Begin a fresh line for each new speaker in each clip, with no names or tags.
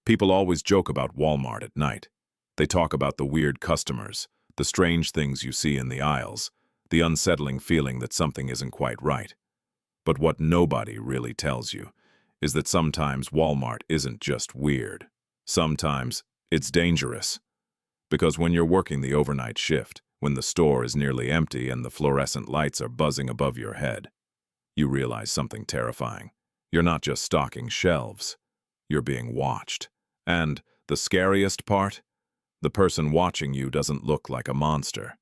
People always joke about Walmart at night. They talk about the weird customers, the strange things you see in the aisles, the unsettling feeling that something isn't quite right. But what nobody really tells you is that sometimes Walmart isn't just weird. Sometimes it's dangerous. Because when you're working the overnight shift, when the store is nearly empty and the fluorescent lights are buzzing above your head, you realize something terrifying. You're not just stocking shelves. You're being watched. And the scariest part? The person watching you doesn't look like a monster.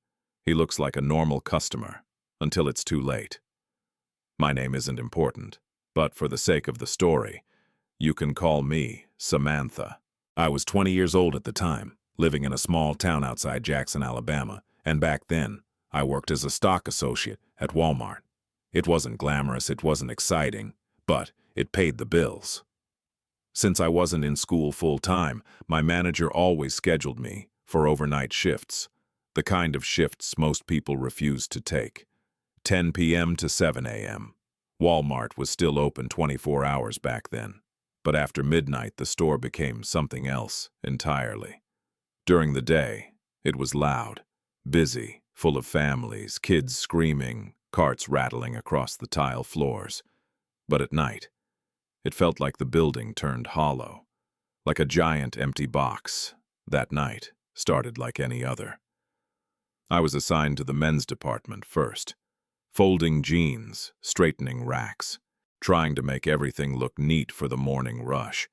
He looks like a normal customer, until it's too late. My name isn't important, but for the sake of the story, you can call me Samantha. I was 20 years old at the time, living in a small town outside Jackson, Alabama, and back then, I worked as a stock associate at Walmart. It wasn't glamorous, it wasn't exciting, but it paid the bills. Since I wasn't in school full-time, my manager always scheduled me for overnight shifts, the kind of shifts most people refuse to take. 10 p.m. to 7 a.m. Walmart was still open 24 hours back then, but after midnight the store became something else entirely. During the day, it was loud, busy, full of families, kids screaming, carts rattling across the tile floors. But at night, it felt like the building turned hollow, like a giant empty box. That night started like any other. I was assigned to the men's department first, folding jeans, straightening racks, trying to make everything look neat for the morning rush.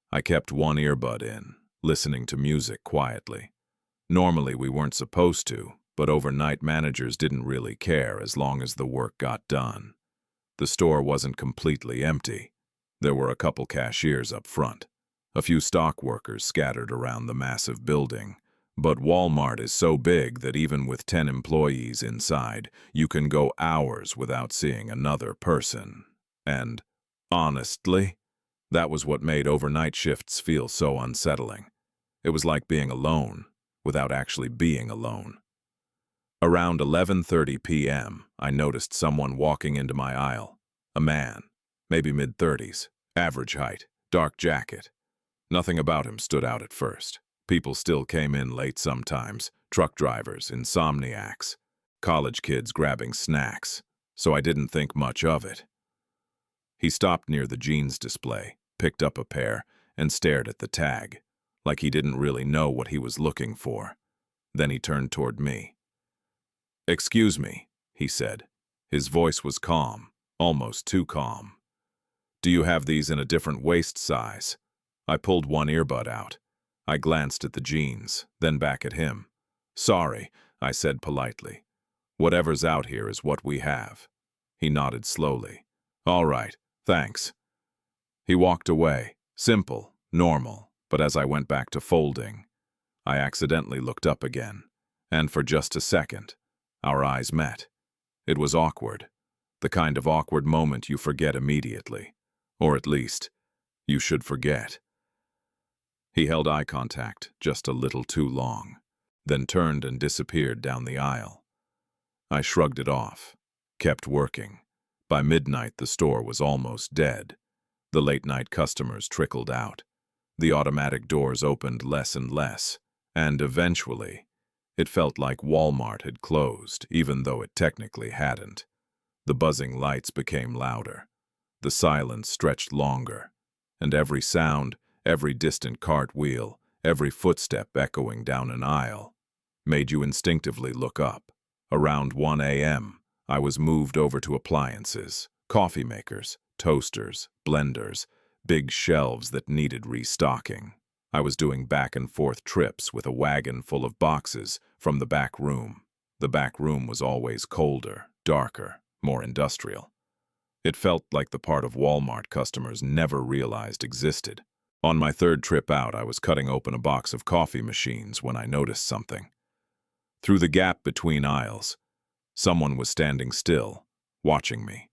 I kept one earbud in, listening to music quietly. Normally we weren't supposed to, but overnight managers didn't really care as long as the work got done. The store wasn't completely empty. There were a couple cashiers up front, a few stock workers scattered around the massive building. But Walmart is so big that even with 10 employees inside, you can go hours without seeing another person. And, honestly, that was what made overnight shifts feel so unsettling. It was like being alone, without actually being alone. Around 11:30 p.m., I noticed someone walking into my aisle. A man, maybe mid-30s, average height, dark jacket. Nothing about him stood out at first. People still came in late sometimes, truck drivers, insomniacs, college kids grabbing snacks, so I didn't think much of it. He stopped near the jeans display, picked up a pair, and stared at the tag, like he didn't really know what he was looking for. Then he turned toward me. "Excuse me," he said. His voice was calm, almost too calm. "Do you have these in a different waist size?" I pulled one earbud out. I glanced at the jeans, then back at him. "Sorry," I said politely. "Whatever's out here is what we have." He nodded slowly. "All right, thanks." He walked away, simple, normal, but as I went back to folding, I accidentally looked up again, and for just a second, our eyes met. It was awkward, the kind of awkward moment you forget immediately, or at least, you should forget. He held eye contact just a little too long, then turned and disappeared down the aisle. I shrugged it off, kept working. By midnight, the store was almost dead. The late-night customers trickled out. The automatic doors opened less and less, and eventually, it felt like Walmart had closed, even though it technically hadn't. The buzzing lights became louder. The silence stretched longer, and every sound, every distant cartwheel, every footstep echoing down an aisle, made you instinctively look up. Around 1 a.m., I was moved over to appliances, coffee makers, toasters, blenders, big shelves that needed restocking. I was doing back-and-forth trips with a wagon full of boxes from the back room. The back room was always colder, darker, more industrial. It felt like the part of Walmart customers never realized existed. On my third trip out, I was cutting open a box of coffee machines when I noticed something. Through the gap between aisles, someone was standing still, watching me.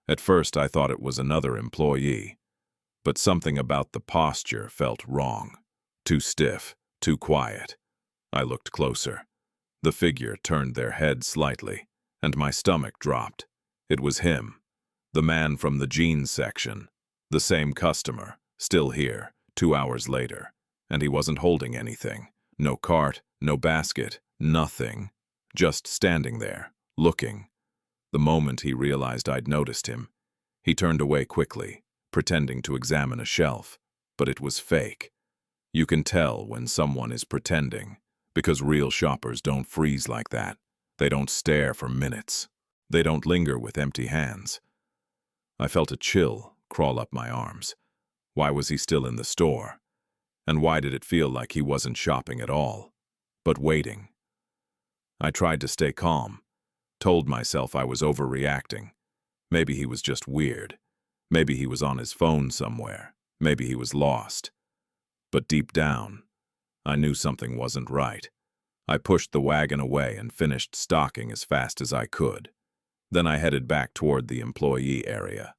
At first, I thought it was another employee, but something about the posture felt wrong. Too stiff, too quiet. I looked closer. The figure turned their head slightly, and my stomach dropped. It was him, the man from the jeans section, the same customer, still here, 2 hours later, and he wasn't holding anything. No cart, no basket, nothing. Just standing there, looking. The moment he realized I'd noticed him, he turned away quickly, pretending to examine a shelf, but it was fake. You can tell when someone is pretending, because real shoppers don't freeze like that. They don't stare for minutes. They don't linger with empty hands. I felt a chill crawl up my arms. Why was he still in the store? And why did it feel like he wasn't shopping at all, but waiting? I tried to stay calm, told myself I was overreacting. Maybe he was just weird. Maybe he was on his phone somewhere. Maybe he was lost. But deep down, I knew something wasn't right. I pushed the wagon away and finished stocking as fast as I could. Then I headed back toward the employee area.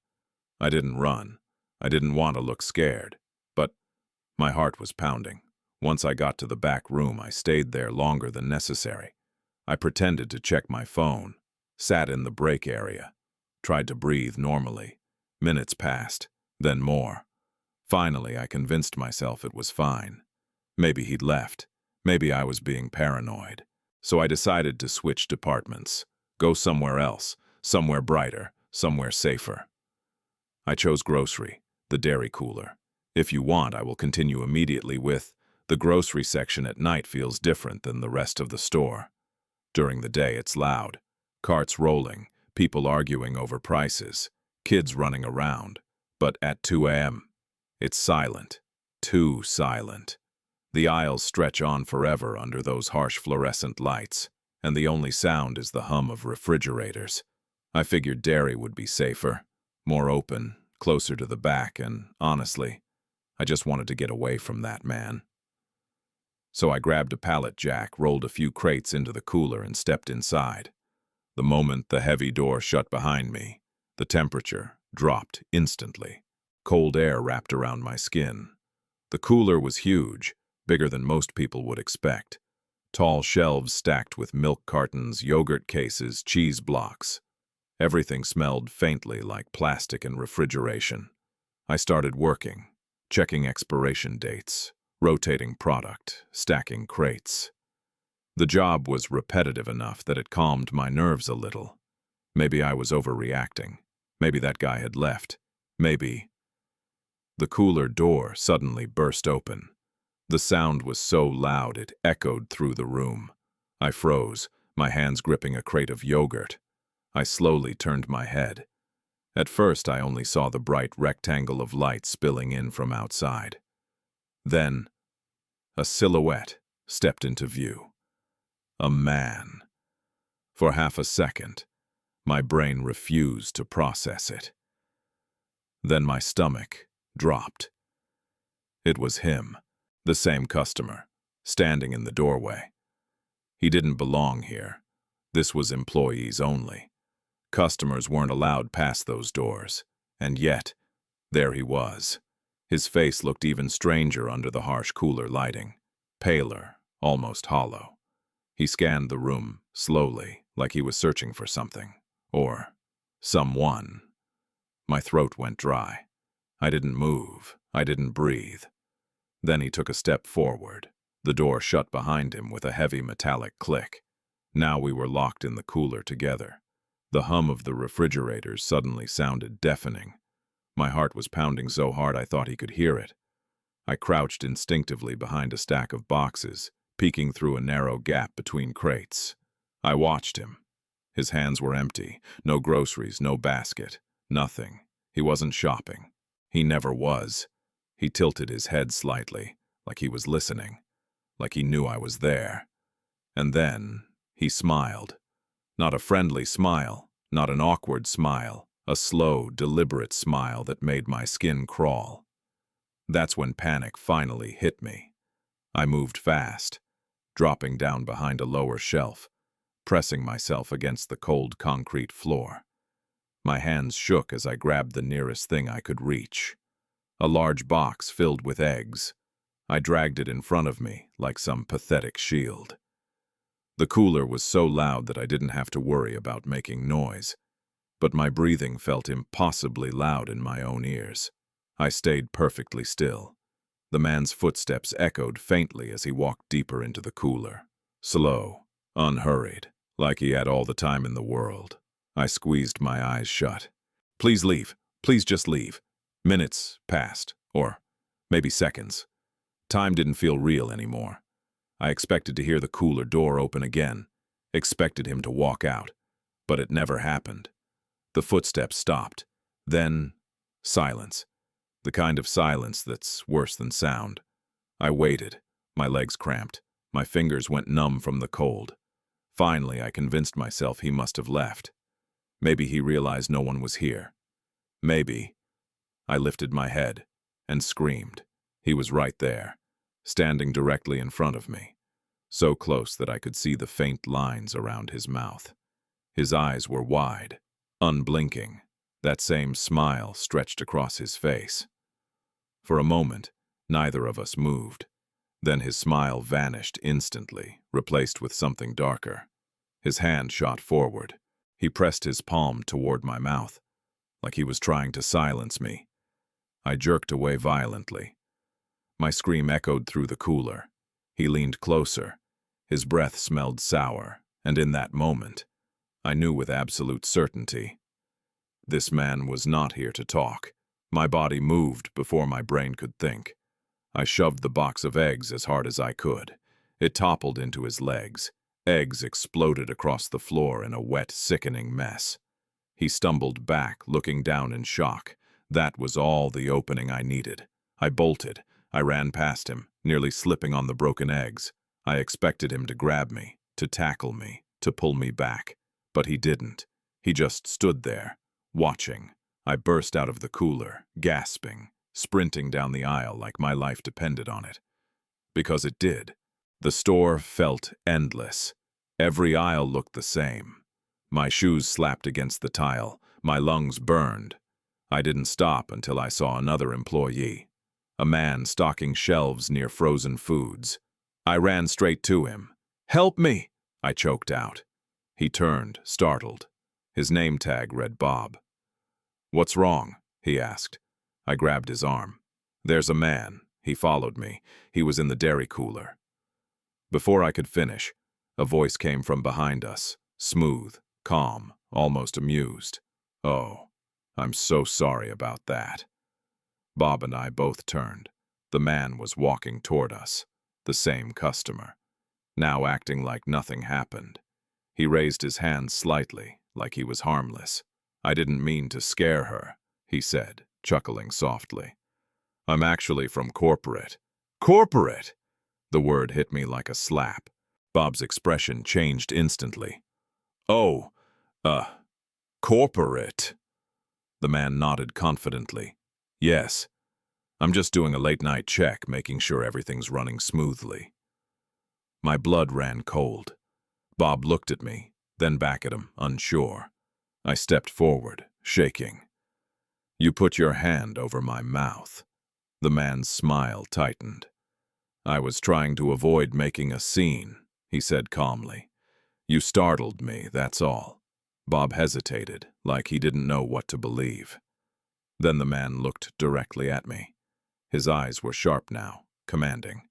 I didn't run. I didn't want to look scared. But my heart was pounding. Once I got to the back room, I stayed there longer than necessary. I pretended to check my phone, sat in the break area, tried to breathe normally. Minutes passed, then more. Finally, I convinced myself it was fine. Maybe he'd left. Maybe I was being paranoid. So I decided to switch departments, go somewhere else, somewhere brighter, somewhere safer. I chose grocery, the dairy cooler. If you want, I will continue immediately with the grocery section at night feels different than the rest of the store. During the day, it's loud. Carts rolling, people arguing over prices, kids running around. But at 2 a.m., it's silent. Too silent. The aisles stretch on forever under those harsh fluorescent lights, and the only sound is the hum of refrigerators. I figured dairy would be safer, more open, closer to the back, and honestly, I just wanted to get away from that man. So I grabbed a pallet jack, rolled a few crates into the cooler, and stepped inside. The moment the heavy door shut behind me, the temperature dropped instantly. Cold air wrapped around my skin. The cooler was huge, bigger than most people would expect. Tall shelves stacked with milk cartons, yogurt cases, cheese blocks. Everything smelled faintly like plastic and refrigeration. I started working, checking expiration dates, rotating product, stacking crates. The job was repetitive enough that it calmed my nerves a little. Maybe I was overreacting. Maybe that guy had left. Maybe. The cooler door suddenly burst open. The sound was so loud it echoed through the room. I froze, my hands gripping a crate of yogurt. I slowly turned my head. At first, I only saw the bright rectangle of light spilling in from outside. Then, a silhouette stepped into view. A man. For half a second, my brain refused to process it. Then my stomach dropped. It was him, the same customer, standing in the doorway. He didn't belong here. This was employees only. Customers weren't allowed past those doors, and yet, there he was. His face looked even stranger under the harsh cooler lighting, paler, almost hollow. He scanned the room slowly, like he was searching for something, or someone. My throat went dry. I didn't move. I didn't breathe. Then he took a step forward. The door shut behind him with a heavy metallic click. Now we were locked in the cooler together. The hum of the refrigerators suddenly sounded deafening. My heart was pounding so hard I thought he could hear it. I crouched instinctively behind a stack of boxes, peeking through a narrow gap between crates. I watched him. His hands were empty. No groceries, no basket. Nothing. He wasn't shopping. He never was. He tilted his head slightly, like he was listening, like he knew I was there. And then he smiled. Not a friendly smile, not an awkward smile, a slow, deliberate smile that made my skin crawl. That's when panic finally hit me. I moved fast, dropping down behind a lower shelf, pressing myself against the cold concrete floor. My hands shook as I grabbed the nearest thing I could reach. A large box filled with eggs. I dragged it in front of me like some pathetic shield. The cooler was so loud that I didn't have to worry about making noise, but my breathing felt impossibly loud in my own ears. I stayed perfectly still. The man's footsteps echoed faintly as he walked deeper into the cooler. Slow, unhurried, like he had all the time in the world. I squeezed my eyes shut. Please leave. Please just leave. Minutes passed, or maybe seconds. Time didn't feel real anymore. I expected to hear the cooler door open again, expected him to walk out, but it never happened. The footsteps stopped. Then, silence. The kind of silence that's worse than sound. I waited. My legs cramped. My fingers went numb from the cold. Finally, I convinced myself he must have left. Maybe he realized no one was here. Maybe. I lifted my head and screamed. He was right there, standing directly in front of me, so close that I could see the faint lines around his mouth. His eyes were wide, unblinking. That same smile stretched across his face. For a moment, neither of us moved. Then his smile vanished instantly, replaced with something darker. His hand shot forward. He pressed his palm toward my mouth, like he was trying to silence me. I jerked away violently. My scream echoed through the cooler. He leaned closer. His breath smelled sour, and in that moment, I knew with absolute certainty. This man was not here to talk. My body moved before my brain could think. I shoved the box of eggs as hard as I could. It toppled into his legs. Eggs exploded across the floor in a wet, sickening mess. He stumbled back, looking down in shock. That was all the opening I needed. I bolted. I ran past him, nearly slipping on the broken eggs. I expected him to grab me, to tackle me, to pull me back. But he didn't. He just stood there, watching. I burst out of the cooler, gasping, sprinting down the aisle like my life depended on it. Because it did. The store felt endless. Every aisle looked the same. My shoes slapped against the tile. My lungs burned. I didn't stop until I saw another employee. A man stocking shelves near frozen foods. I ran straight to him. "Help me!" I choked out. He turned, startled. His name tag read Bob. "What's wrong?" he asked. I grabbed his arm. "There's a man." He followed me. He was in the dairy cooler. Before I could finish, a voice came from behind us, smooth, calm, almost amused. "Oh, I'm so sorry about that." Bob and I both turned. The man was walking toward us, the same customer, now acting like nothing happened. He raised his hand slightly, like he was harmless. "I didn't mean to scare her," he said, chuckling softly. "I'm actually from corporate." "Corporate!" The word hit me like a slap. Bob's expression changed instantly. "Oh, corporate." The man nodded confidently. "Yes. I'm just doing a late-night check, making sure everything's running smoothly." My blood ran cold. Bob looked at me, then back at him, unsure. I stepped forward, shaking. "You put your hand over my mouth." The man's smile tightened. "I was trying to avoid making a scene," he said calmly. "You startled me, that's all." Bob hesitated, like he didn't know what to believe. Then the man looked directly at me. His eyes were sharp now, commanding.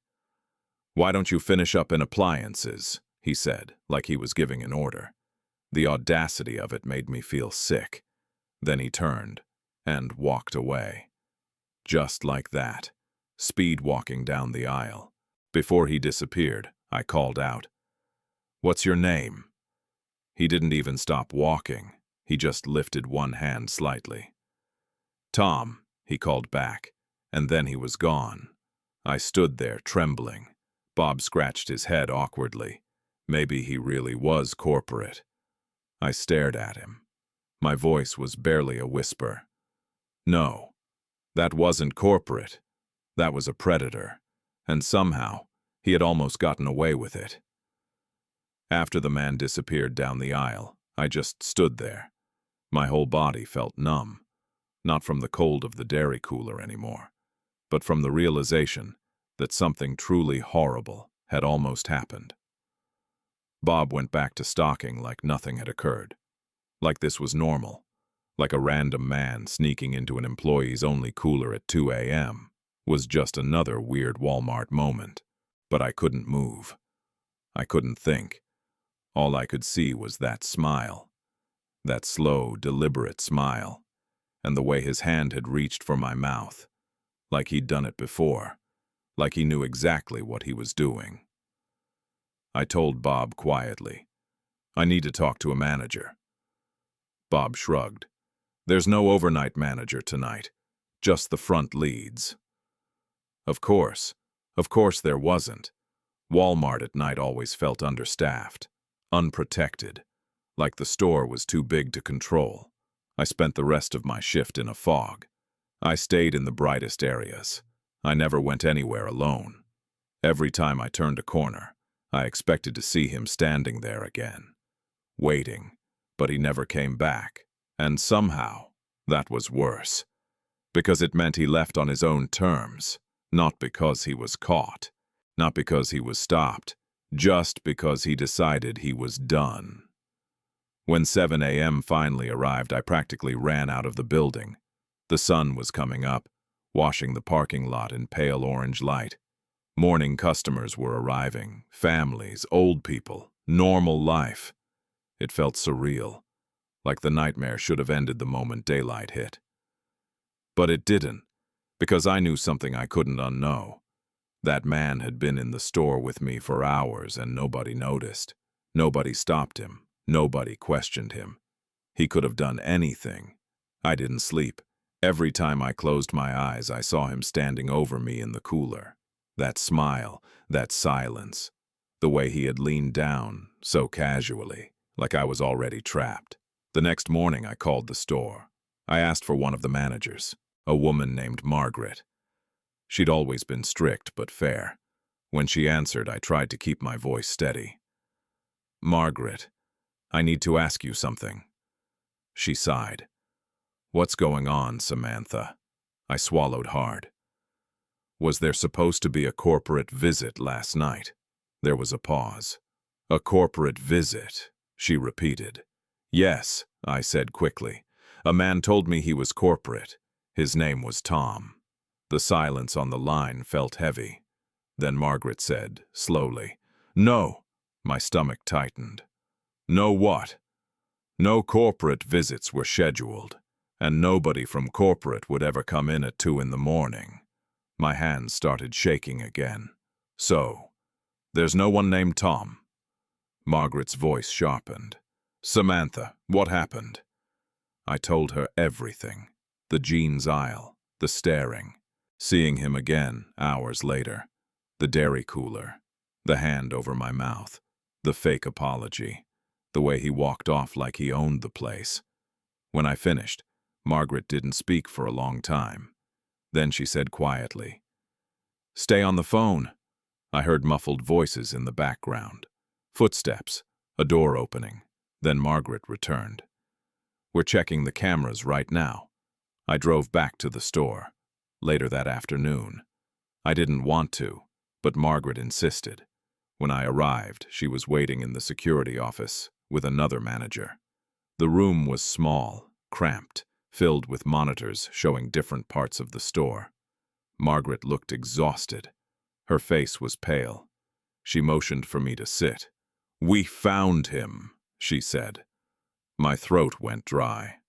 "Why don't you finish up in appliances?" he said, like he was giving an order. The audacity of it made me feel sick. Then he turned and walked away. Just like that, speed walking down the aisle. Before he disappeared, I called out, "What's your name?" He didn't even stop walking. He just lifted one hand slightly. "Tom," he called back, and then he was gone. I stood there, trembling. Bob scratched his head awkwardly. Maybe he really was corporate. I stared at him. My voice was barely a whisper. No, that wasn't corporate. That was a predator. And somehow, he had almost gotten away with it. After the man disappeared down the aisle, I just stood there. My whole body felt numb. Not from the cold of the dairy cooler anymore, but from the realization that something truly horrible had almost happened. Bob went back to stalking like nothing had occurred. Like this was normal. Like a random man sneaking into an employee's only cooler at 2 a.m. was just another weird Walmart moment. But I couldn't move. I couldn't think. All I could see was that smile. That slow, deliberate smile. And the way his hand had reached for my mouth. Like he'd done it before. Like he knew exactly what he was doing. I told Bob quietly, "I need to talk to a manager." Bob shrugged. "There's no overnight manager tonight. Just the front leads." Of course there wasn't. Walmart at night always felt understaffed, unprotected, like the store was too big to control. I spent the rest of my shift in a fog. I stayed in the brightest areas. I never went anywhere alone. Every time I turned a corner, I expected to see him standing there again, waiting, but he never came back. And somehow, that was worse, because it meant he left on his own terms, not because he was caught, not because he was stopped, just because he decided he was done. When 7 a.m. finally arrived, I practically ran out of the building. The sun was coming up, washing the parking lot in pale orange light. Morning customers were arriving, families, old people, normal life. It felt surreal, like the nightmare should have ended the moment daylight hit. But it didn't, because I knew something I couldn't unknow. That man had been in the store with me for hours and nobody noticed. Nobody stopped him. Nobody questioned him. He could have done anything. I didn't sleep. Every time I closed my eyes, I saw him standing over me in the cooler. That smile, that silence, the way he had leaned down, so casually, like I was already trapped. The next morning, I called the store. I asked for one of the managers, a woman named Margaret. She'd always been strict but fair. When she answered, I tried to keep my voice steady. "Margaret, I need to ask you something." She sighed. "What's going on, Samantha?" I swallowed hard. "Was there supposed to be a corporate visit last night?" There was a pause. "A corporate visit," she repeated. "Yes," I said quickly. "A man told me he was corporate. His name was Tom." The silence on the line felt heavy. Then Margaret said, slowly, "No." My stomach tightened. "No what?" "No corporate visits were scheduled, and nobody from corporate would ever come in at 2 in the morning. My hands started shaking again. "So, there's no one named Tom?" Margaret's voice sharpened. "Samantha, what happened?" I told her everything. The jeans aisle, the staring, seeing him again hours later, the dairy cooler, the hand over my mouth, the fake apology, the way he walked off like he owned the place. When I finished, Margaret didn't speak for a long time. Then she said quietly, "Stay on the phone." I heard muffled voices in the background. Footsteps, a door opening. Then Margaret returned. "We're checking the cameras right now." I drove back to the store. Later that afternoon. I didn't want to, but Margaret insisted. When I arrived, she was waiting in the security office with another manager. The room was small, cramped, filled with monitors showing different parts of the store. Margaret looked exhausted. Her face was pale. She motioned for me to sit. "We found him," she said. My throat went dry.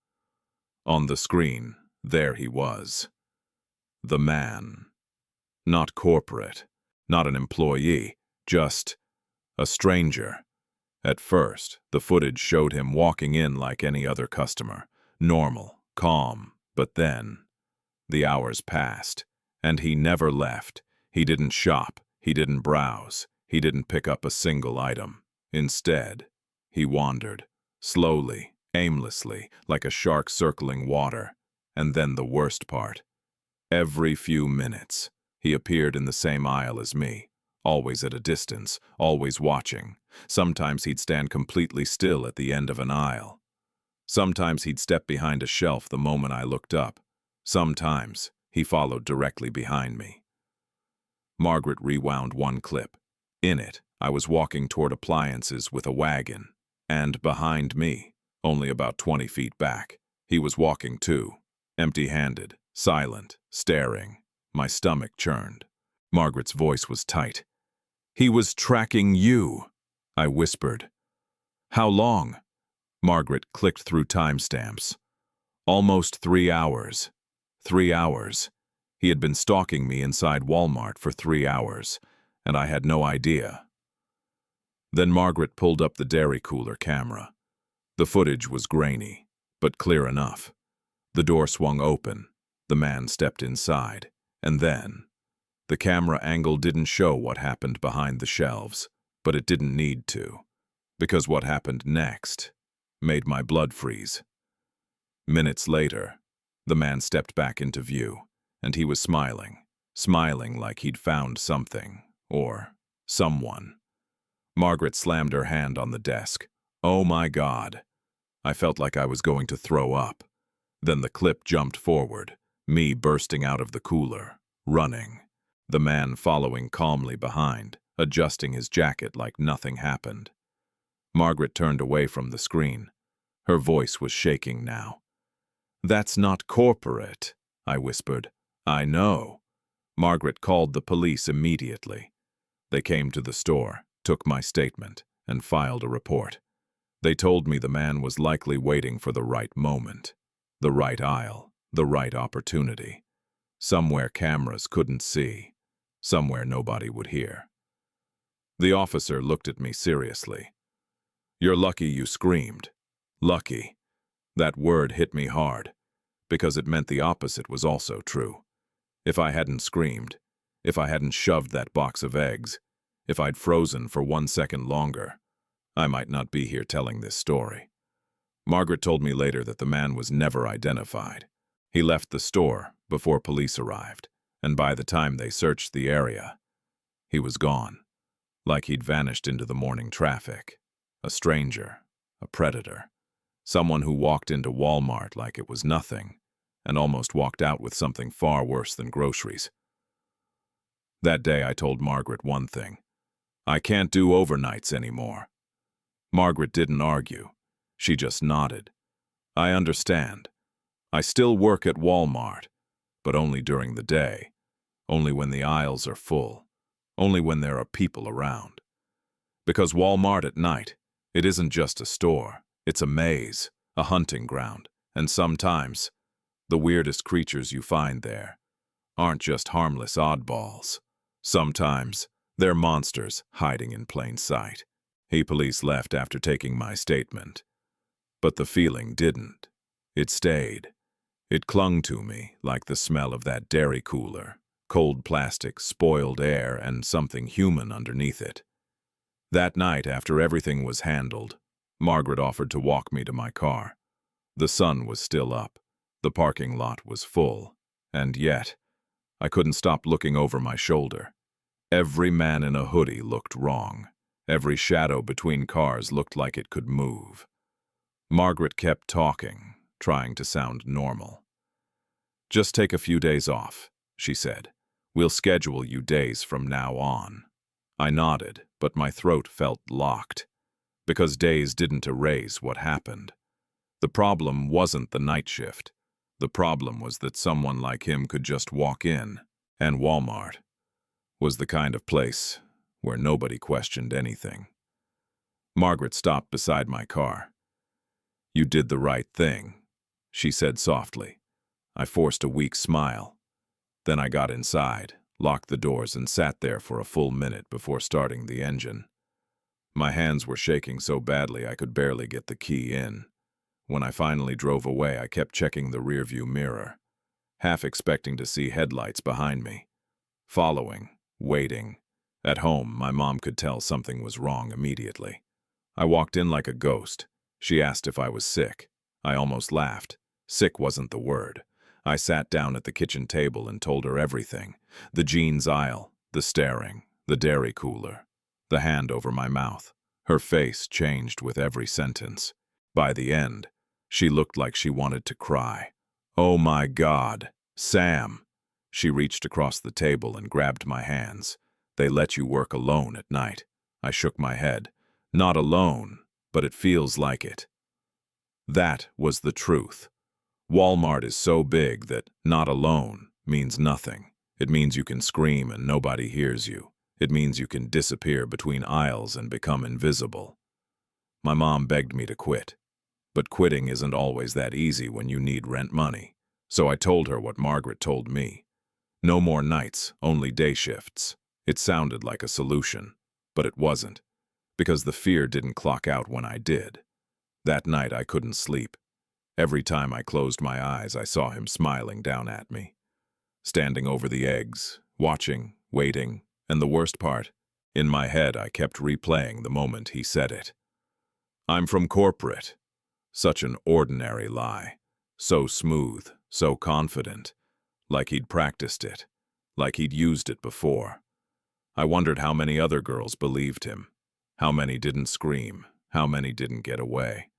On the screen, there he was. The man. Not corporate, not an employee, just a stranger. At first, the footage showed him walking in like any other customer, normal, calm, but then the hours passed, and he never left. He didn't shop, he didn't browse, he didn't pick up a single item. Instead, he wandered, slowly, aimlessly, like a shark circling water. And then the worst part. Every few minutes, he appeared in the same aisle as me, always at a distance, always watching. Sometimes he'd stand completely still at the end of an aisle. Sometimes he'd step behind a shelf the moment I looked up. Sometimes he followed directly behind me. Margaret rewound one clip. In it, I was walking toward appliances with a wagon, and behind me, only about 20 feet back, he was walking too, empty-handed, silent, staring. My stomach churned. Margaret's voice was tight. "He was tracking you," I whispered. "How long?" Margaret clicked through timestamps. "Almost 3 hours. 3 hours. He had been stalking me inside Walmart for 3 hours, and I had no idea." Then Margaret pulled up the dairy cooler camera. The footage was grainy, but clear enough. The door swung open. The man stepped inside. And then, the camera angle didn't show what happened behind the shelves, but it didn't need to, because what happened next made my blood freeze. Minutes later, the man stepped back into view, and he was smiling like he'd found something, or someone. Margaret slammed her hand on the desk. Oh my God. I felt like I was going to throw up. Then the clip jumped forward, me bursting out of the cooler, running. The man following calmly behind, adjusting his jacket like nothing happened. Margaret turned away from the screen. Her voice was shaking now. "That's not corporate," I whispered. "I know." Margaret called the police immediately. They came to the store, took my statement, and filed a report. They told me the man was likely waiting for the right moment, the right aisle, the right opportunity. Somewhere cameras couldn't see, somewhere nobody would hear. The officer looked at me seriously. "You're lucky you screamed." Lucky. That word hit me hard, because it meant the opposite was also true. If I hadn't screamed, if I hadn't shoved that box of eggs, if I'd frozen for 1 second longer, I might not be here telling this story. Margaret told me later that the man was never identified. He left the store before police arrived, and by the time they searched the area, he was gone, like he'd vanished into the morning traffic. A stranger, a predator, someone who walked into Walmart like it was nothing, and almost walked out with something far worse than groceries. That day I told Margaret one thing. I can't do overnights anymore. Margaret didn't argue. She just nodded. I understand. I still work at Walmart, but only during the day, only when the aisles are full, only when there are people around. Because Walmart at night, it isn't just a store, it's a maze, a hunting ground, and sometimes the weirdest creatures you find there aren't just harmless oddballs. Sometimes they're monsters hiding in plain sight. Police left after taking my statement. But the feeling didn't. It stayed. It clung to me like the smell of that dairy cooler, cold plastic, spoiled air, and something human underneath it. That night, after everything was handled, Margaret offered to walk me to my car. The sun was still up. The parking lot was full. And yet, I couldn't stop looking over my shoulder. Every man in a hoodie looked wrong. Every shadow between cars looked like it could move. Margaret kept talking, trying to sound normal. "Just take a few days off," she said. "We'll schedule you days from now on." I nodded, but my throat felt locked, because days didn't erase what happened. The problem wasn't the night shift. The problem was that someone like him could just walk in, and Walmart was the kind of place where nobody questioned anything. Margaret stopped beside my car. "You did the right thing," she said softly. I forced a weak smile. Then I got inside, locked the doors, and sat there for a full minute before starting the engine. My hands were shaking so badly I could barely get the key in. When I finally drove away, I kept checking the rearview mirror, half expecting to see headlights behind me. Following, waiting. At home, my mom could tell something was wrong immediately. I walked in like a ghost. She asked if I was sick. I almost laughed. Sick wasn't the word. I sat down at the kitchen table and told her everything. The jeans aisle, the staring, the dairy cooler, the hand over my mouth. Her face changed with every sentence. By the end, she looked like she wanted to cry. "Oh my God, Sam!" She reached across the table and grabbed my hands. "They let you work alone at night." I shook my head. "Not alone, but it feels like it." That was the truth. Walmart is so big that "not alone" means nothing. It means you can scream and nobody hears you. It means you can disappear between aisles and become invisible. My mom begged me to quit. But quitting isn't always that easy when you need rent money. So I told her what Margaret told me. No more nights, only day shifts. It sounded like a solution, but it wasn't, because the fear didn't clock out when I did. That night I couldn't sleep. Every time I closed my eyes, I saw him smiling down at me. Standing over the eggs, watching, waiting, and the worst part, in my head I kept replaying the moment he said it. I'm from corporate. Such an ordinary lie. So smooth, so confident. Like he'd practiced it. Like he'd used it before. I wondered how many other girls believed him. How many didn't scream. How many didn't get away.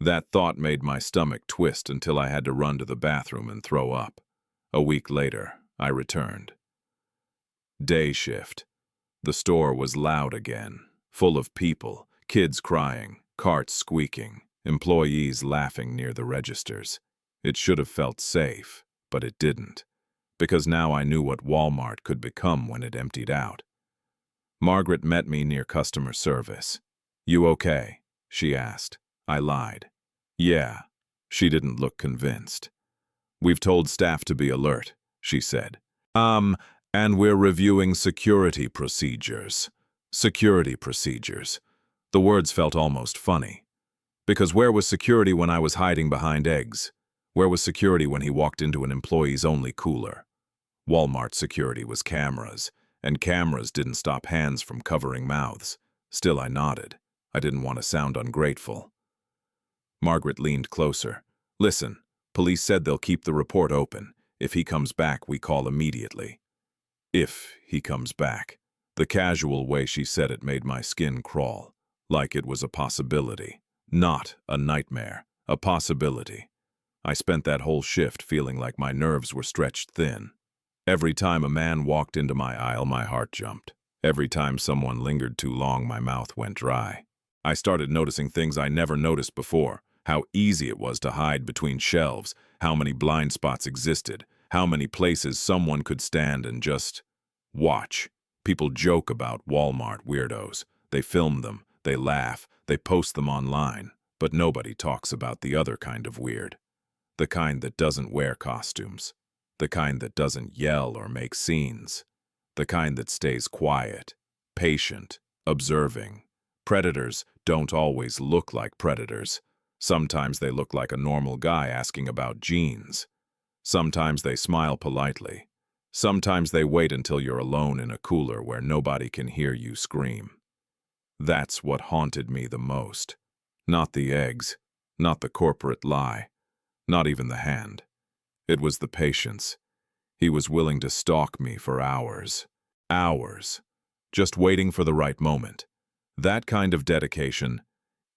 That thought made my stomach twist until I had to run to the bathroom and throw up. A week later, I returned. Day shift. The store was loud again, full of people, kids crying, carts squeaking, employees laughing near the registers. It should have felt safe, but it didn't, because now I knew what Walmart could become when it emptied out. Margaret met me near customer service. "You okay?" she asked. I lied. "Yeah." She didn't look convinced. "We've told staff to be alert," she said. And we're reviewing security procedures." Security procedures. The words felt almost funny. Because where was security when I was hiding behind eggs? Where was security when he walked into an employees-only cooler? Walmart security was cameras, and cameras didn't stop hands from covering mouths. Still, I nodded. I didn't want to sound ungrateful. Margaret leaned closer. "Listen, police said they'll keep the report open. If he comes back, we call immediately." If he comes back. The casual way she said it made my skin crawl, like it was a possibility. Not a nightmare, a possibility. I spent that whole shift feeling like my nerves were stretched thin. Every time a man walked into my aisle, my heart jumped. Every time someone lingered too long, my mouth went dry. I started noticing things I never noticed before. How easy it was to hide between shelves, how many blind spots existed, how many places someone could stand and just watch. People joke about Walmart weirdos. They film them, they laugh, they post them online, but nobody talks about the other kind of weird. The kind that doesn't wear costumes. The kind that doesn't yell or make scenes. The kind that stays quiet, patient, observing. Predators don't always look like predators. Sometimes they look like a normal guy asking about jeans. Sometimes they smile politely. Sometimes they wait until you're alone in a cooler where nobody can hear you scream. That's what haunted me the most. Not the eggs, not the corporate lie, not even the hand. It was the patience. He was willing to stalk me for hours. Hours. Just waiting for the right moment. That kind of dedication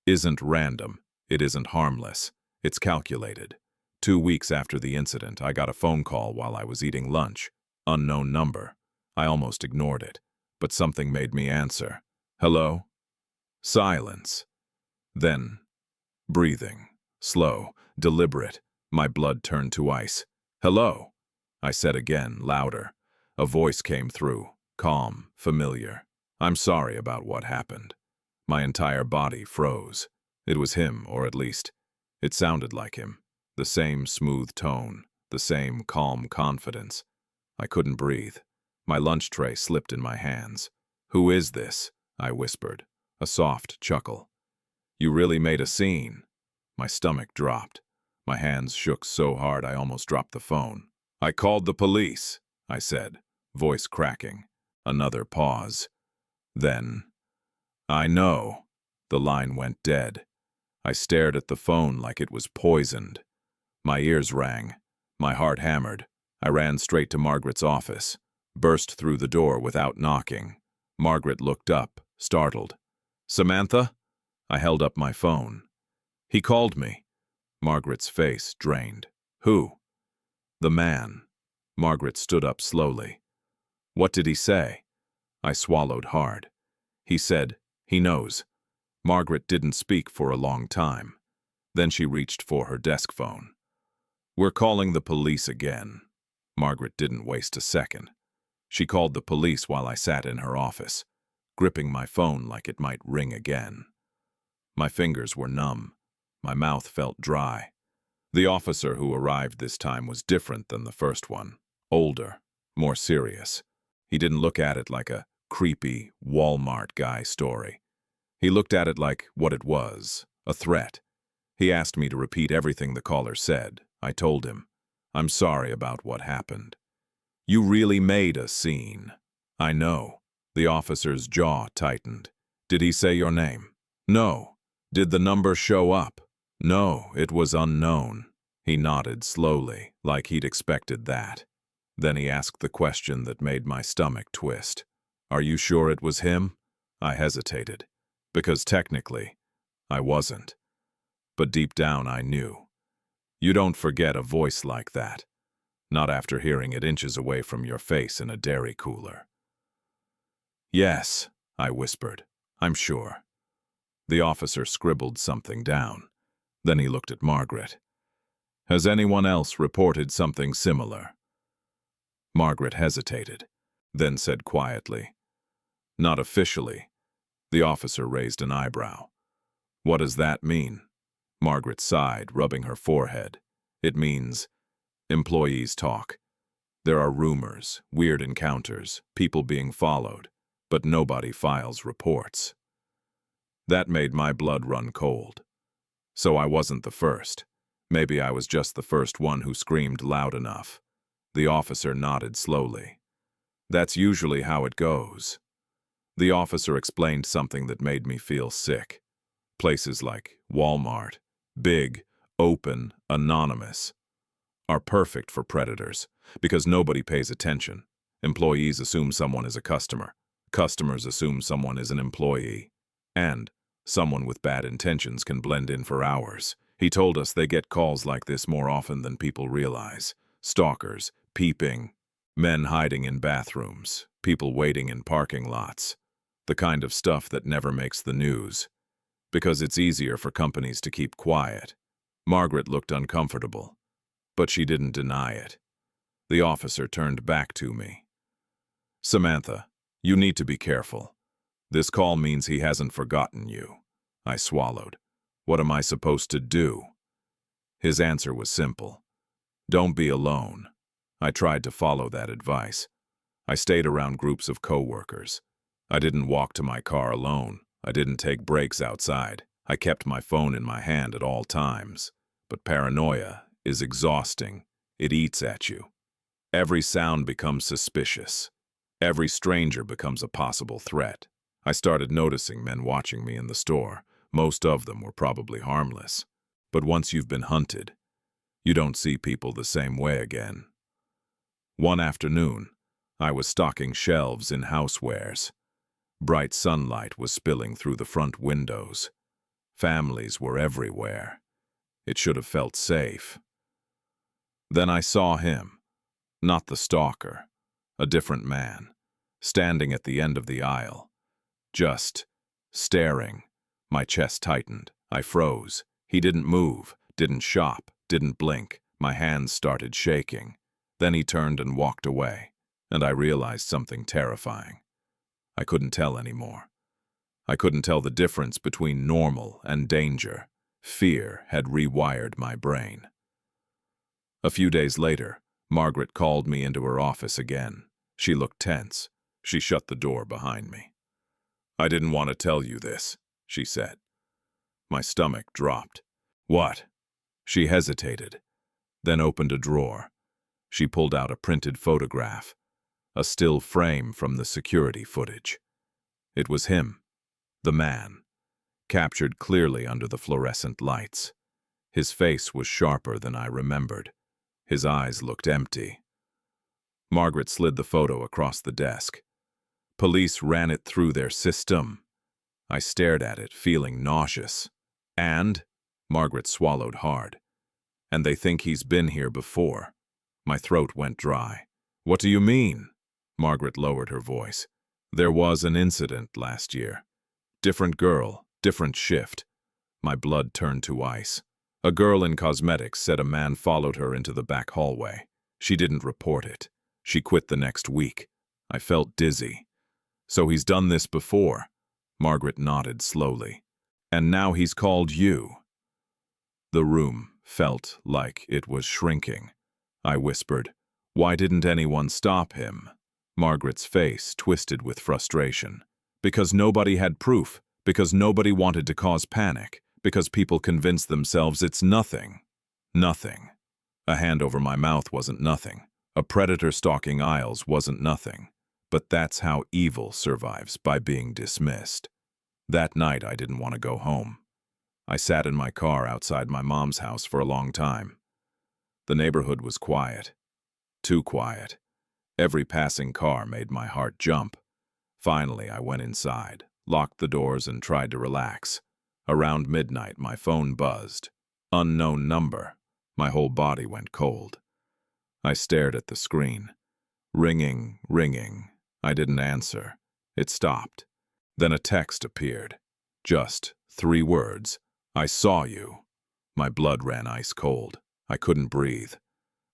isn't random. It isn't harmless. It's calculated. 2 weeks after the incident, I got a phone call while I was eating lunch. Unknown number. I almost ignored it, but something made me answer. "Hello?" Silence. Then, breathing. Slow, deliberate. My blood turned to ice. "Hello?" I said again, louder. A voice came through, calm, familiar. "I'm sorry about what happened." My entire body froze. It was him, or at least, it sounded like him. The same smooth tone, the same calm confidence. I couldn't breathe. My lunch tray slipped in my hands. "Who is this?" I whispered, a soft chuckle. "You really made a scene." My stomach dropped. My hands shook so hard I almost dropped the phone. "I called the police," I said, voice cracking. Another pause. Then, "I know." The line went dead. I stared at the phone like it was poisoned. My ears rang. My heart hammered. I ran straight to Margaret's office, burst through the door without knocking. Margaret looked up, startled. "Samantha?" I held up my phone. "He called me." Margaret's face drained. "Who?" "The man." Margaret stood up slowly. "What did he say?" I swallowed hard. "He said, he knows." Margaret didn't speak for a long time. Then she reached for her desk phone. "We're calling the police again." Margaret didn't waste a second. She called the police while I sat in her office, gripping my phone like it might ring again. My fingers were numb. My mouth felt dry. The officer who arrived this time was different than the first one. Older, more serious. He didn't look at it like a creepy Walmart guy story. He looked at it like what it was, a threat. He asked me to repeat everything the caller said. I told him, "I'm sorry about what happened." "You really made a scene." "I know." The officer's jaw tightened. "Did he say your name?" "No." "Did the number show up?" "No, it was unknown." He nodded slowly, like he'd expected that. Then he asked the question that made my stomach twist. "Are you sure it was him?" I hesitated, because technically, I wasn't. But deep down I knew. You don't forget a voice like that, not after hearing it inches away from your face in a dairy cooler. "Yes," I whispered, "I'm sure." The officer scribbled something down. Then he looked at Margaret. "Has anyone else reported something similar?" Margaret hesitated, then said quietly, "Not officially." The officer raised an eyebrow. "What does that mean?" Margaret sighed, rubbing her forehead. "It means employees talk. There are rumors, weird encounters, people being followed, but nobody files reports." That made my blood run cold. So I wasn't the first. Maybe I was just the first one who screamed loud enough. The officer nodded slowly. "That's usually how it goes." The officer explained something that made me feel sick. Places like Walmart, big, open, anonymous, are perfect for predators because nobody pays attention. Employees assume someone is a customer. Customers assume someone is an employee. And someone with bad intentions can blend in for hours. He told us they get calls like this more often than people realize. Stalkers, peeping, men hiding in bathrooms, people waiting in parking lots. The kind of stuff that never makes the news. Because it's easier for companies to keep quiet. Margaret looked uncomfortable, but she didn't deny it. The officer turned back to me. "Samantha, you need to be careful. This call means he hasn't forgotten you." I swallowed. What am I supposed to do? His answer was simple. "Don't be alone." I tried to follow that advice. I stayed around groups of coworkers. I didn't walk to my car alone. I didn't take breaks outside. I kept my phone in my hand at all times. But paranoia is exhausting. It eats at you. Every sound becomes suspicious. Every stranger becomes a possible threat. I started noticing men watching me in the store. Most of them were probably harmless. But once you've been hunted, you don't see people the same way again. One afternoon, I was stocking shelves in housewares. Bright sunlight was spilling through the front windows. Families were everywhere. It should have felt safe. Then I saw him, not the stalker, a different man, standing at the end of the aisle, just staring. My chest tightened. I froze. He didn't move, didn't shop, didn't blink. My hands started shaking. Then he turned and walked away, and I realized something terrifying. I couldn't tell anymore. I couldn't tell the difference between normal and danger. Fear had rewired my brain. A few days later, Margaret called me into her office again. She looked tense. She shut the door behind me. "I didn't want to tell you this," she said. My stomach dropped. "What?" She hesitated, then opened a drawer. She pulled out a printed photograph, a still frame from the security footage. It was him, the man, captured clearly under the fluorescent lights. His face was sharper than I remembered. His eyes looked empty. Margaret slid the photo across the desk. "Police ran it through their system." I stared at it, feeling nauseous. "And?" Margaret swallowed hard. "And they think he's been here before." My throat went dry. "What do you mean?" Margaret lowered her voice. "There was an incident last year. Different girl, different shift." My blood turned to ice. A girl in cosmetics said a man followed her into the back hallway. She didn't report it. She quit the next week. I felt dizzy. So he's done this before. Margaret nodded slowly. And now he's called you. The room felt like it was shrinking. I whispered, "Why didn't anyone stop him?" Margaret's face twisted with frustration. Because nobody had proof, because nobody wanted to cause panic, because people convinced themselves it's nothing. Nothing. A hand over my mouth wasn't nothing. A predator stalking aisles wasn't nothing. But that's how evil survives, by being dismissed. That night I didn't want to go home. I sat in my car outside my mom's house for a long time. The neighborhood was quiet. Too quiet. Every passing car made my heart jump. Finally, I went inside, locked the doors, and tried to relax. Around midnight, my phone buzzed. Unknown number. My whole body went cold. I stared at the screen. Ringing, ringing. I didn't answer. It stopped. Then a text appeared. Just 3 words. "I saw you." My blood ran ice cold. I couldn't breathe.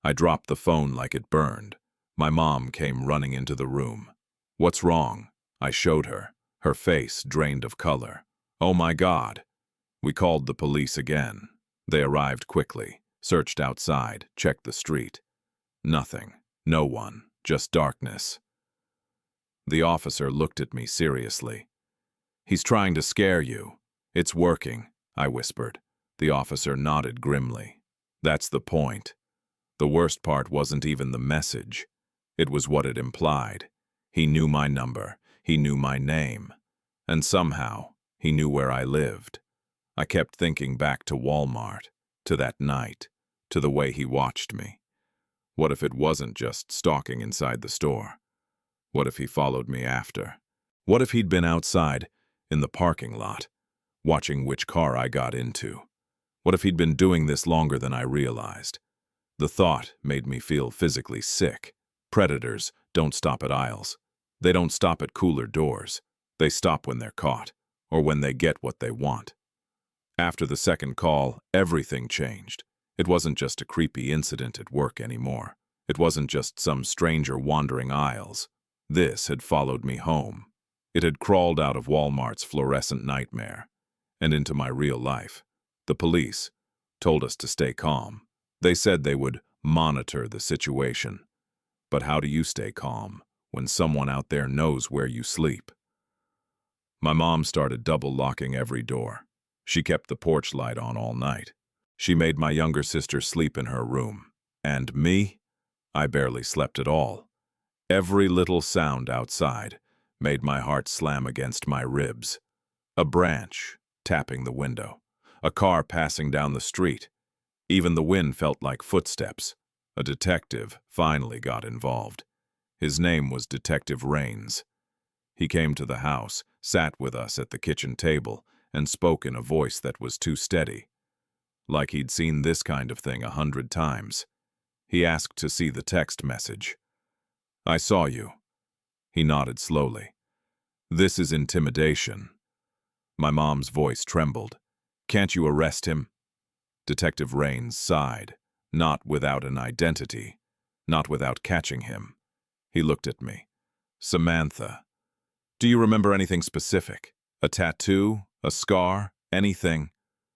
I dropped the phone like it burned. My mom came running into the room. "What's wrong?" I showed her. Her face drained of color. "Oh my God." We called the police again. They arrived quickly, searched outside, checked the street. Nothing. No one. Just darkness. The officer looked at me seriously. "He's trying to scare you." "It's working," I whispered. The officer nodded grimly. "That's the point." The worst part wasn't even the message. It was what it implied. He knew my number. He knew my name. And somehow, he knew where I lived. I kept thinking back to Walmart, to that night, to the way he watched me. What if it wasn't just stalking inside the store? What if he followed me after? What if he'd been outside, in the parking lot, watching which car I got into? What if he'd been doing this longer than I realized? The thought made me feel physically sick. Predators don't stop at aisles. They don't stop at cooler doors. They stop when they're caught, or when they get what they want. After the second call, everything changed. It wasn't just a creepy incident at work anymore. It wasn't just some stranger wandering aisles. This had followed me home. It had crawled out of Walmart's fluorescent nightmare and into my real life. The police told us to stay calm. They said they would monitor the situation. But how do you stay calm when someone out there knows where you sleep? My mom started double-locking every door. She kept the porch light on all night. She made my younger sister sleep in her room. And me? I barely slept at all. Every little sound outside made my heart slam against my ribs. A branch tapping the window. A car passing down the street. Even the wind felt like footsteps. A detective finally got involved. His name was Detective Rains. He came to the house, sat with us at the kitchen table, and spoke in a voice that was too steady. Like he'd seen this kind of thing 100 times. He asked to see the text message. "I saw you." He nodded slowly. "This is intimidation." My mom's voice trembled. "Can't you arrest him?" Detective Rains sighed, not without an identity, not without catching him. He looked at me. "Samantha, do you remember anything specific? A tattoo? A scar? Anything?"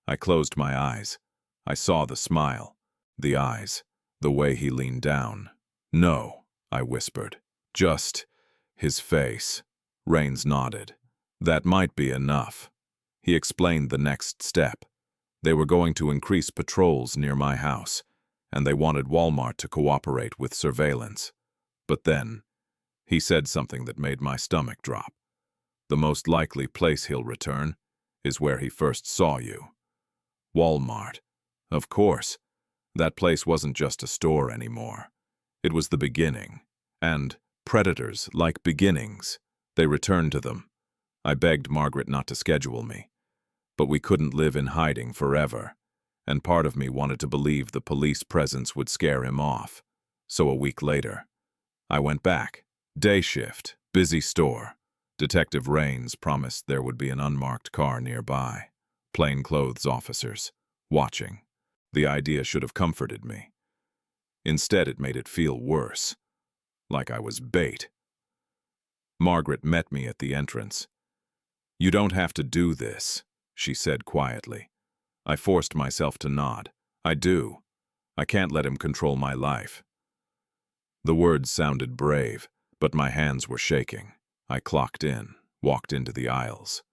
I closed my eyes. I saw the smile, the eyes, the way he leaned down. "No," I whispered. "Just his face." Rains nodded. "That might be enough." He explained the next step. They were going to increase patrols near my house, and they wanted Walmart to cooperate with surveillance. But then, he said something that made my stomach drop. "The most likely place he'll return is where he first saw you." Walmart. Of course. That place wasn't just a store anymore. It was the beginning. And predators like beginnings. They returned to them. I begged Margaret not to schedule me. But we couldn't live in hiding forever. And part of me wanted to believe the police presence would scare him off. So a week later, I went back. Day shift, busy store. Detective Rains promised there would be an unmarked car nearby. Plainclothes officers, watching. The idea should have comforted me. Instead, it made it feel worse. Like I was bait. Margaret met me at the entrance. "You don't have to do this," she said quietly. I forced myself to nod. "I do. I can't let him control my life." The words sounded brave, but my hands were shaking. I clocked in, walked into the aisles.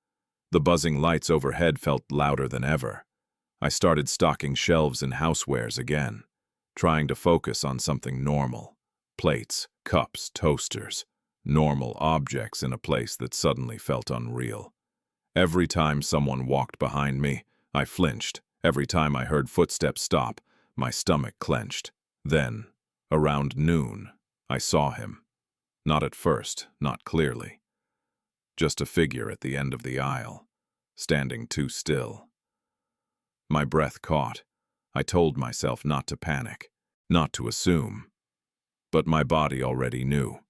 The buzzing lights overhead felt louder than ever. I started stocking shelves and housewares again, trying to focus on something normal. Plates, cups, toasters. Normal objects in a place that suddenly felt unreal. Every time someone walked behind me, I flinched. Every time I heard footsteps stop, my stomach clenched. Then, around noon, I saw him. Not at first, not clearly. Just a figure at the end of the aisle, standing too still. My breath caught. I told myself not to panic, not to assume. But my body already knew.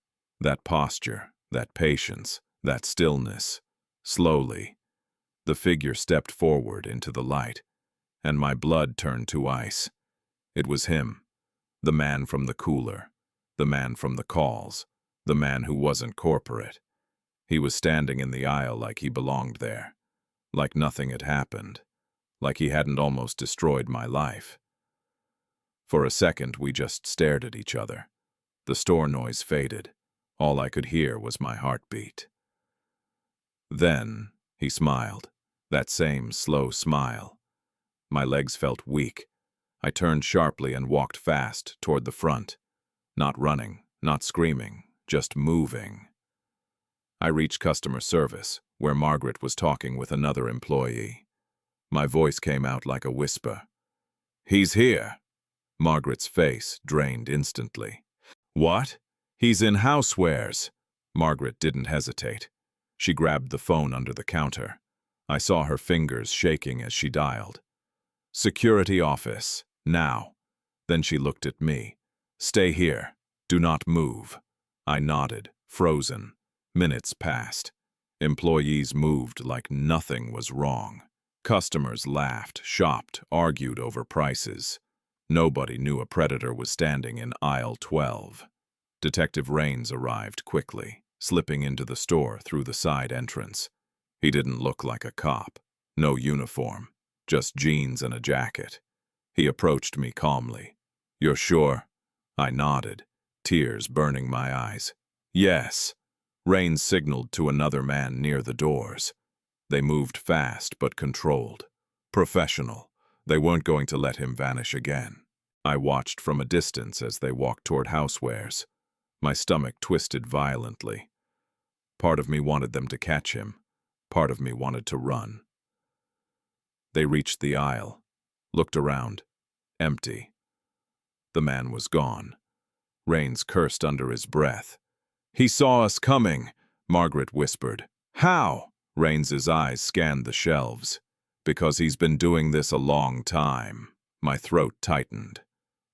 That posture, that patience, that stillness. Slowly, the figure stepped forward into the light, and my blood turned to ice. It was him, the man from the cooler, the man from the calls, the man who wasn't corporate. He was standing in the aisle like he belonged there, like nothing had happened, like he hadn't almost destroyed my life. For a second, we just stared at each other. The store noise faded. All I could hear was my heartbeat. Then, he smiled, that same slow smile. My legs felt weak. I turned sharply and walked fast toward the front. Not running, not screaming, just moving. I reached customer service, where Margaret was talking with another employee. My voice came out like a whisper. "He's here." Margaret's face drained instantly. "What? He's in housewares." Margaret didn't hesitate. She grabbed the phone under the counter. I saw her fingers shaking as she dialed. "Security office, now." Then she looked at me. "Stay here. Do not move." I nodded, frozen. Minutes passed. Employees moved like nothing was wrong. Customers laughed, shopped, argued over prices. Nobody knew a predator was standing in aisle 12. Detective Rains arrived quickly, slipping into the store through the side entrance. He didn't look like a cop. No uniform, just jeans and a jacket. He approached me calmly. "You're sure?" I nodded, tears burning my eyes. "Yes." Rains signaled to another man near the doors. They moved fast but controlled. Professional. They weren't going to let him vanish again. I watched from a distance as they walked toward housewares. My stomach twisted violently. Part of me wanted them to catch him. Part of me wanted to run. They reached the aisle, looked around. Empty. The man was gone. Rains cursed under his breath. "He saw us coming," Margaret whispered. "How?" Rains's eyes scanned the shelves. "Because he's been doing this a long time." My throat tightened.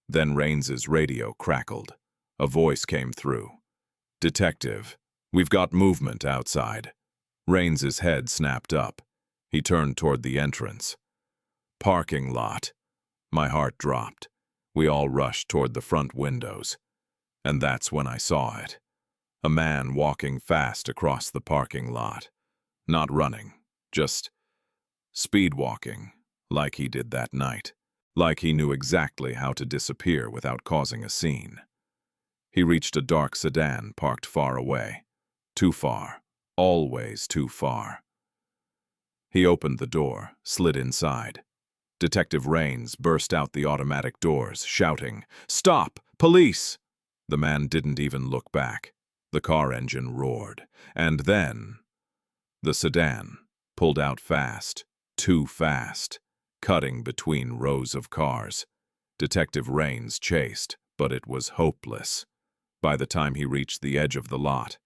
Then Rains's radio crackled. A voice came through. "Detective, we've got movement outside." Rains's head snapped up. He turned toward the entrance. "Parking lot." My heart dropped. We all rushed toward the front windows. And that's when I saw it. A man walking fast across the parking lot. Not running, just speed walking, like he did that night. Like he knew exactly how to disappear without causing a scene. He reached a dark sedan parked far away. Too far. Always too far. He opened the door, slid inside. Detective Rains burst out the automatic doors, shouting, "Stop! Police!" The man didn't even look back. The car engine roared. And then the sedan pulled out fast, too fast, cutting between rows of cars. Detective Rains chased, but it was hopeless. By the time he reached the edge of the lot,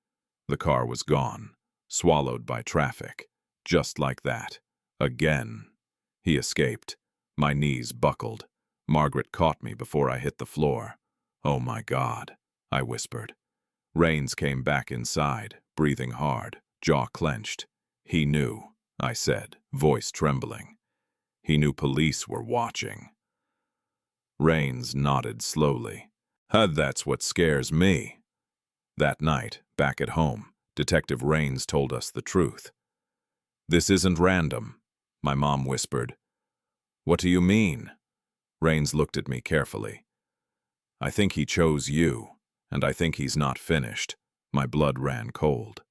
the car was gone, swallowed by traffic. Just like that. Again. He escaped. My knees buckled. Margaret caught me before I hit the floor. "Oh my God," I whispered. Rains came back inside, breathing hard, jaw clenched. "He knew," I said, voice trembling. "He knew police were watching." Rains nodded slowly. "That's what scares me." That night, back at home, Detective Rains told us the truth. "This isn't random," my mom whispered. "What do you mean?" Rains looked at me carefully. "I think he chose you, and I think he's not finished." My blood ran cold.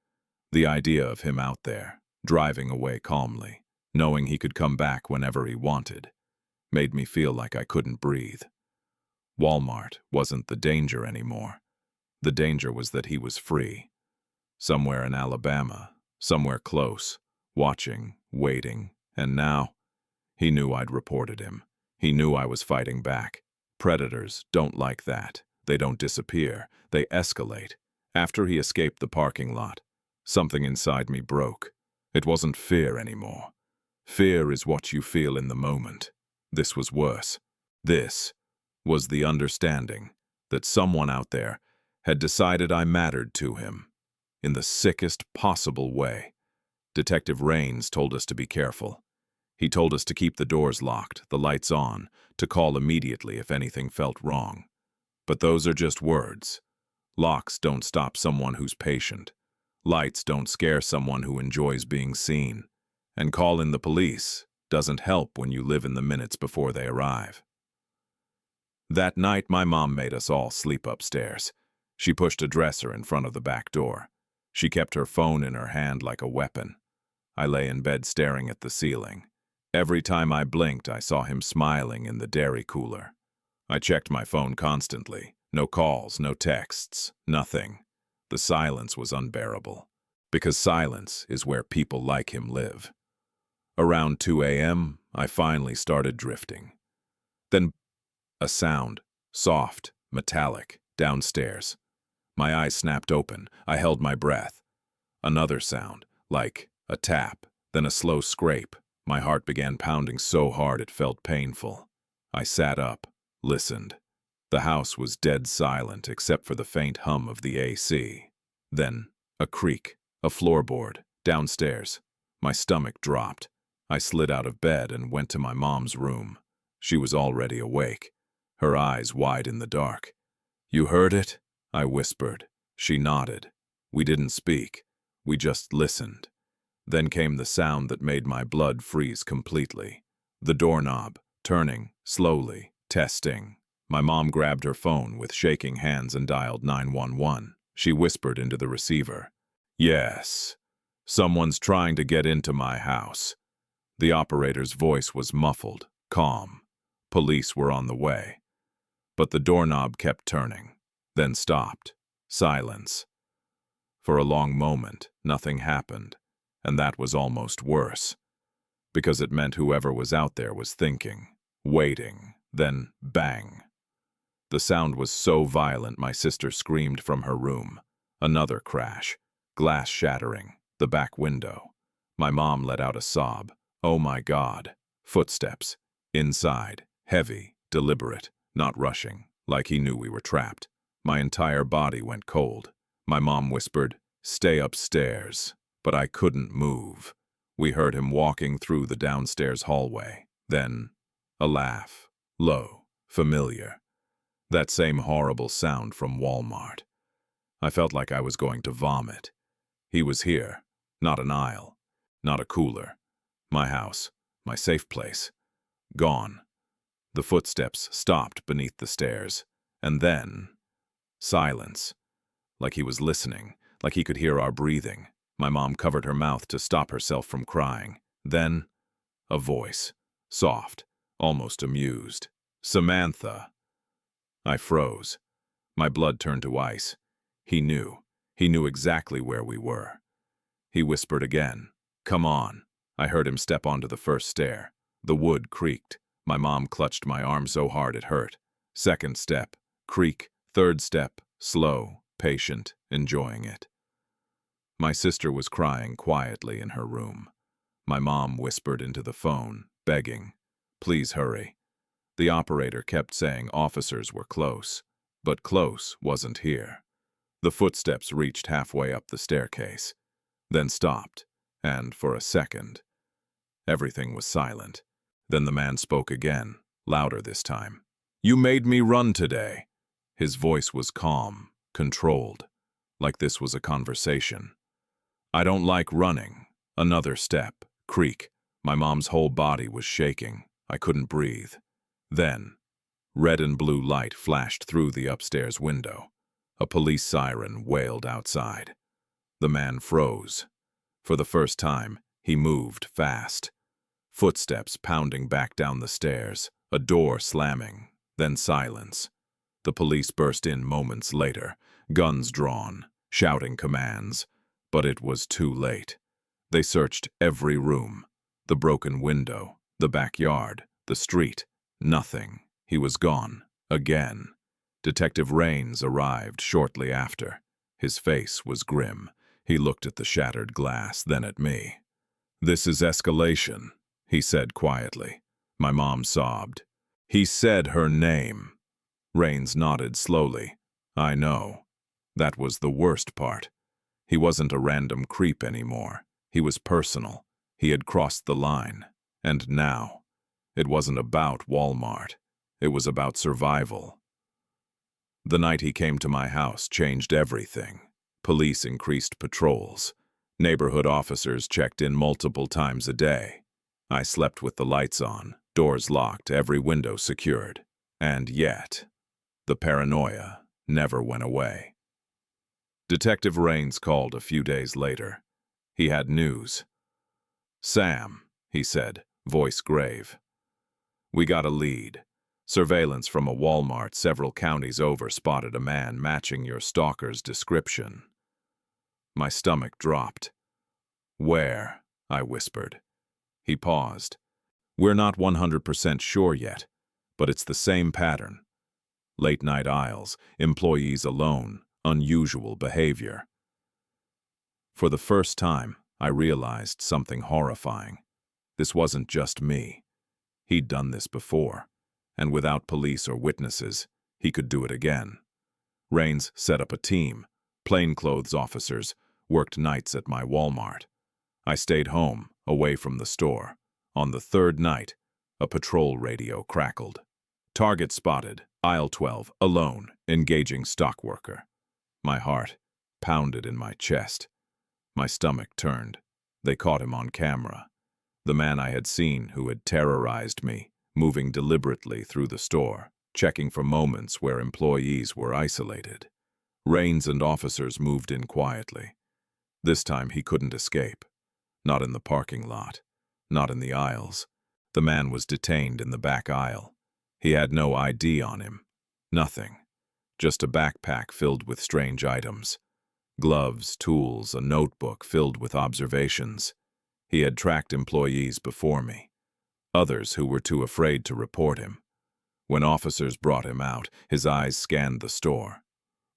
The idea of him out there, driving away calmly, knowing he could come back whenever he wanted, made me feel like I couldn't breathe. Walmart wasn't the danger anymore. The danger was that he was free. Somewhere in Alabama, somewhere close, watching, waiting, and now, he knew I'd reported him. He knew I was fighting back. Predators don't like that. They don't disappear. They escalate. After he escaped the parking lot, something inside me broke. It wasn't fear anymore. Fear is what you feel in the moment. This was worse. This was the understanding that someone out there had decided I mattered to him in the sickest possible way. Detective Rains told us to be careful. He told us to keep the doors locked, the lights on, to call immediately if anything felt wrong. But those are just words. Locks don't stop someone who's patient. Lights don't scare someone who enjoys being seen. And calling the police doesn't help when you live in the minutes before they arrive. That night, my mom made us all sleep upstairs. She pushed a dresser in front of the back door. She kept her phone in her hand like a weapon. I lay in bed staring at the ceiling. Every time I blinked, I saw him smiling in the dairy cooler. I checked my phone constantly. No calls, no texts, nothing. The silence was unbearable, because silence is where people like him live. Around 2 a.m., I finally started drifting. Then a sound, soft, metallic, downstairs. My eyes snapped open. I held my breath. Another sound, like a tap, then a slow scrape. My heart began pounding so hard it felt painful. I sat up, listened. The house was dead silent except for the faint hum of the AC. Then, a creak, a floorboard, downstairs. My stomach dropped. I slid out of bed and went to my mom's room. She was already awake, her eyes wide in the dark. "You heard it?" I whispered. She nodded. We didn't speak. We just listened. Then came the sound that made my blood freeze completely. The doorknob, turning, slowly, testing. My mom grabbed her phone with shaking hands and dialed 911. She whispered into the receiver, "Yes, someone's trying to get into my house." The operator's voice was muffled, calm. Police were on the way. But the doorknob kept turning, then stopped. Silence. For a long moment, nothing happened, and that was almost worse, because it meant whoever was out there was thinking, waiting, then bang. The sound was so violent my sister screamed from her room. Another crash, glass shattering, the back window. My mom let out a sob. "Oh my God." Footsteps. Inside. Heavy, deliberate, not rushing, like he knew we were trapped. My entire body went cold. My mom whispered, "Stay upstairs." But I couldn't move. We heard him walking through the downstairs hallway. Then, a laugh. Low, familiar. That same horrible sound from Walmart. I felt like I was going to vomit. He was here. Not an aisle. Not a cooler. My house. My safe place. Gone. The footsteps stopped beneath the stairs. And then, silence. Like he was listening. Like he could hear our breathing. My mom covered her mouth to stop herself from crying. Then, a voice. Soft. Almost amused. "Samantha." I froze. My blood turned to ice. He knew. He knew exactly where we were. He whispered again. "Come on." I heard him step onto the first stair. The wood creaked. My mom clutched my arm so hard it hurt. Second step. Creak. Third step. Slow. Patient. Enjoying it. My sister was crying quietly in her room. My mom whispered into the phone, begging, "Please hurry." The operator kept saying officers were close, but close wasn't here. The footsteps reached halfway up the staircase, then stopped, and for a second, everything was silent. Then the man spoke again, louder this time. "You made me run today." His voice was calm, controlled, like this was a conversation. I don't like running. Another step. Creak. My mom's whole body was shaking. I couldn't breathe. Then, red and blue light flashed through the upstairs window. A police siren wailed outside. The man froze. For the first time, he moved fast. Footsteps pounding back down the stairs, a door slamming, then silence. The police burst in moments later, guns drawn, shouting commands. But it was too late. They searched every room, the broken window, the backyard, the street. Nothing. He was gone. Again. Detective Rains arrived shortly after. His face was grim. He looked at the shattered glass, then at me. "This is escalation," he said quietly. My mom sobbed. "He said her name." Rains nodded slowly. "I know. That was the worst part. He wasn't a random creep anymore. He was personal. He had crossed the line. And now, it wasn't about Walmart. It was about survival. The night he came to my house changed everything. Police increased patrols. Neighborhood officers checked in multiple times a day. I slept with the lights on, doors locked, every window secured. And yet, the paranoia never went away. Detective Rains called a few days later. He had news. "Sam," he said, voice grave. "We got a lead. Surveillance from a Walmart several counties over spotted a man matching your stalker's description." My stomach dropped. "Where?" I whispered. He paused. "We're not 100% sure yet, but it's the same pattern. Late-night aisles, employees alone, unusual behavior." For the first time, I realized something horrifying. This wasn't just me. He'd done this before, and without police or witnesses, he could do it again. Rains set up a team. Plainclothes officers worked nights at my Walmart. I stayed home, away from the store. On the third night, a patrol radio crackled. "Target spotted, aisle 12, alone, engaging stock worker." My heart pounded in my chest. My stomach turned. They caught him on camera. The man I had seen who had terrorized me, moving deliberately through the store, checking for moments where employees were isolated. Rains and officers moved in quietly. This time he couldn't escape. Not in the parking lot. Not in the aisles. The man was detained in the back aisle. He had no ID on him. Nothing. Just a backpack filled with strange items. Gloves, tools, a notebook filled with observations. He had tracked employees before me. Others who were too afraid to report him. When officers brought him out, his eyes scanned the store.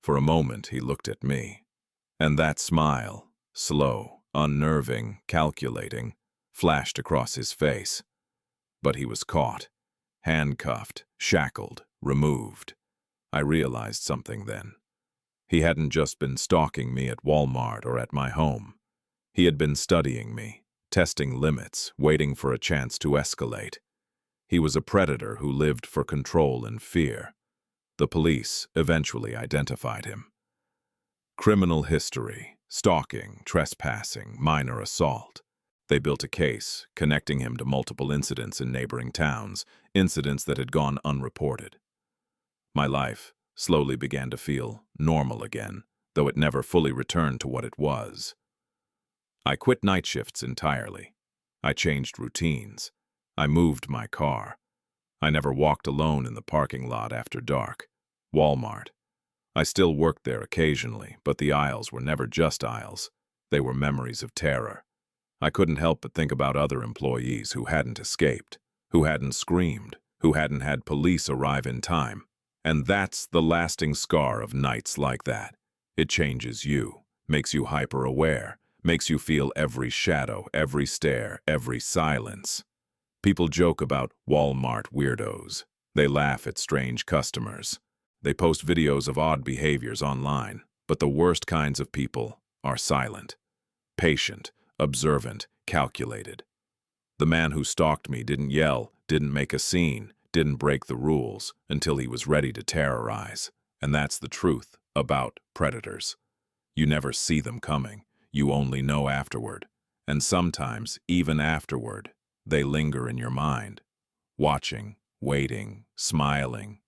For a moment he looked at me. And that smile, slow, unnerving, calculating, flashed across his face. But he was caught, handcuffed, shackled, removed. I realized something then. He hadn't just been stalking me at Walmart or at my home. He had been studying me, testing limits, waiting for a chance to escalate. He was a predator who lived for control and fear. The police eventually identified him. Criminal history, stalking, trespassing, minor assault. They built a case, connecting him to multiple incidents in neighboring towns, incidents that had gone unreported. My life slowly began to feel normal again, though it never fully returned to what it was. I quit night shifts entirely. I changed routines. I moved my car. I never walked alone in the parking lot after dark. Walmart. I still worked there occasionally, but the aisles were never just aisles. They were memories of terror. I couldn't help but think about other employees who hadn't escaped, who hadn't screamed, who hadn't had police arrive in time. And that's the lasting scar of nights like that. It changes you, makes you hyper-aware, makes you feel every shadow, every stare, every silence. People joke about Walmart weirdos. They laugh at strange customers. They post videos of odd behaviors online, but the worst kinds of people are silent, patient, observant, calculated. The man who stalked me didn't yell, didn't make a scene, didn't break the rules until he was ready to terrorize. And that's the truth about predators. You never see them coming. you only know afterward. And sometimes, even afterward, they linger in your mind, watching, waiting, smiling,